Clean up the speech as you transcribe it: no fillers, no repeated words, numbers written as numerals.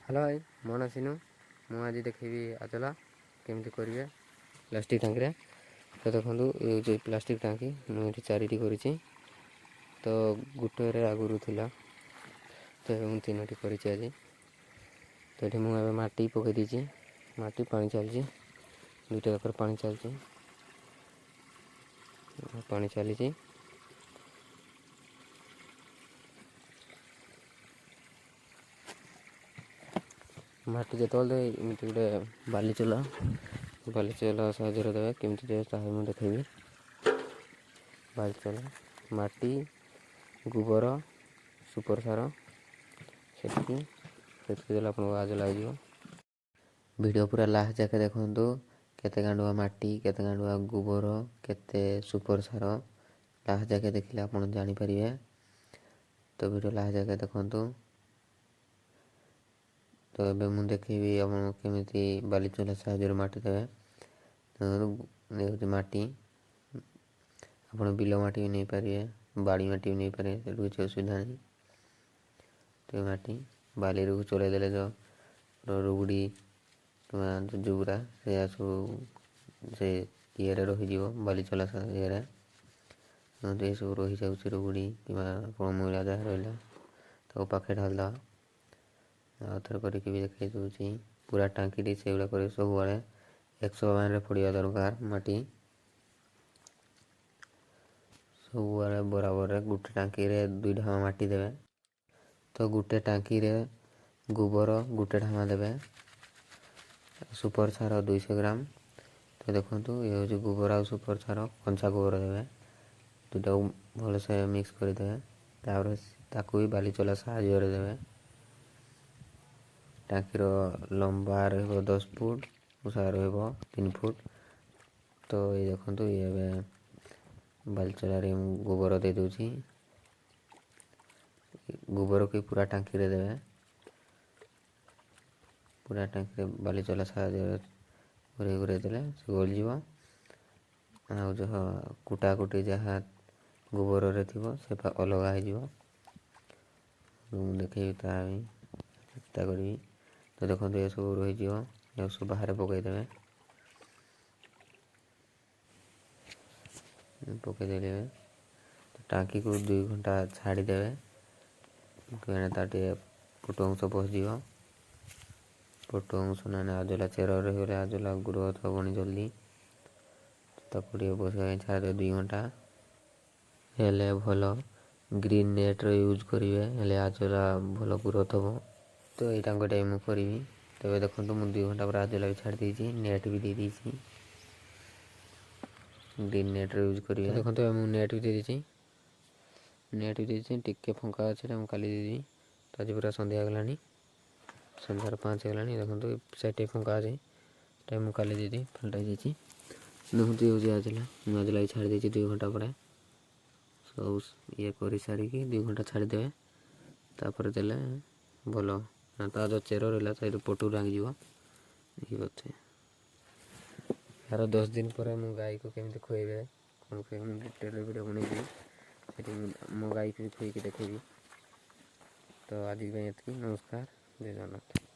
Hello भाई मोना सिनु मु आज देखेबी आजला केमती करेंगे प्लास्टिक टांकी तो देखो ये प्लास्टिक टांकी मुझे चारिटी करी तो गोटे आगुरी थी तो मुझे तीनो कर आज तो ये मुझे माटी पकई देती माटी पानी चलती दुईटा जाकर पानी चलती पानी चली माटी जो एमती गोटे बाली चला साहय देवे केमती देवे ताहा मुझे देखेबी बाली चला माटी गोबर सुपर सार से आपको आज लगे वीडियो पूरा लास्ट जाके देखो केते गांडुआ माटी केते गांडुआ गोबर केते सुपर सार लास्ट जाके देखिले आप जापर तो वीडियो लास्ट जाके देखो तो ये मुझे देखेबी आप केमी बाली चूला साहय माटी देवे तो माटी आप बिल माटी भी नहीं पारे बाड़ी माटी भी नहीं पारे किसी असुविधा नहीं तो माटी बाली रू चल देले जो रुगुड़ी जुगुरा से सब से ये रही बाली चला ये सब रही जाऊँगी रुगुड़ी कि मैला जहाँ रहा तो पाखे ढाल आउथर करके भी देखा दूसरी पूरा टाँकी से गुड़ा सब बड़े 100 पड़ा दरकार माटी सब बड़े बराबर गोटे टाँकी दुई ढामा माटी देवे तो गोटे टाँकी गोबर गोटे ढामा देवे सुपर सार 200 ग्राम तो देखो ये हूँ गोबर आ सुपर सार कंचा गोबर देवे दुटा भलसे मिक्स करदे ताकू भी बाली चला साहय देवे टाँकीर लंबा रहा 10 फुट उषा रहा 3 फुट तो ये देखो ये बाली चलारे गोबर दे दूची गोबर को पूरा टाँकी देवे पूरा टाँकी बाली चला साहय घुरे देले से गलज आ जो कुटा कुटी जहाँ गोबर थी से अलग हो देखे चेष्टा करी तो देखो ये सब रही सब बाहर पकईदे पकईदे तो टाँकी को 2 घंटा छाड़देवे कहीं पोट अंश पशिज पोट अंश ना आजला चेर रही आजला ग्रोथ हेनी जल्दी बस छाड़े 2 घंटा हेले भल ग्रीन नेट्र यूज करेंगे आजला भल ग्रोथ हम तो यहाँ गोटे मुझे करी तो देखो मुझे 2 घंटा पर आजला भी छाड़ी नेट भी दे दी ग्रीन नेट्र यूज करेंगे देखो मुझे नेट भी दे नेट भी दे टिके फंका अच्छे मुझे काली दीदी तो आज पूरा सन्ध्या गला सन्धार 5 गला देखो साइड फंका अच्छे टाइम मुझे काली दीदी फल्टाई देखो ये आजला मुझे आजला भी छाड़ी 2 घंटा पर सब ये कर सारी 2 घंटा छाड़देवे तापर देले भल ता जो चेर रहा पटू भांगी ये अच्छे यार 10 दिन पर मो गाई को केमी खुएबे कौन खुएबे डिटेल वीडियो बन मो गाई को खुई देखेबी तो आज नमस्कार जय जगन्नाथ।